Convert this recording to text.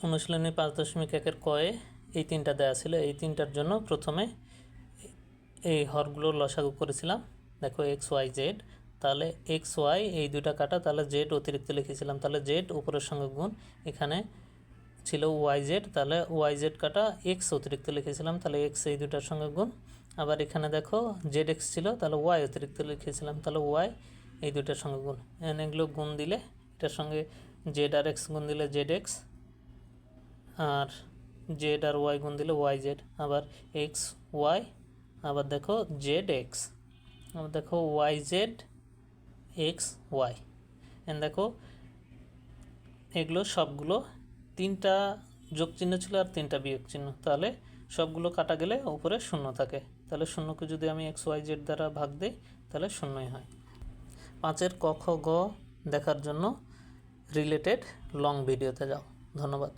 অনুশীলনী 5.1-এর কয়ে এই তিনটা দেওয়া ছিল। এই তিনটার জন্য প্রথমে এই হরগুলোর লসাগু করেছিলাম। দেখো এক্স ওয়াই জেড, তাহলে এক্স ওয়াই এই দুটা কাটা, তাহলে জেড অতিরিক্ত লিখেছিলাম, তাহলে জেড উপরের সঙ্গে গুণ। এখানে ছিল ওয়াই জেড, তাহলে ওয়াই জেড কাটা এক্স অতিরিক্ত লিখেছিলাম, তাহলে এক্স এই দুটার সঙ্গে গুণ। আবার এখানে দেখো জেড এক্স ছিল, তাহলে ওয়াই অতিরিক্ত লিখেছিলাম, তাহলে ওয়াই এই দুটার সঙ্গে গুণ। এগুলো গুণ দিলে এটার সঙ্গে জেড আর এক্স গুণ দিলে জেড এক্স, আর জেড আর ওয়াই গুণ দিলে ওয়াই জেড। আবার এক্স ওয়াই, আবার দেখো জেড এক্স, আবার দেখো ওয়াই জেড এক্স ওয়াই। দেখো এগুলো সবগুলো তিনটা যোগ চিহ্ন ছিল আর তিনটা বিয়োগ চিহ্ন, তাহলে সবগুলো কাটা গেলে উপরে শূন্য থাকে। তাহলে শূন্যকে যদি আমি এক্স ওয়াই জেড দ্বারা ভাগ দিই তাহলে শূন্যই হয়। 5-এর ক খ গ দেখার জন্য রিলেটেড লং ভিডিওতে যাও। ধন্যবাদ।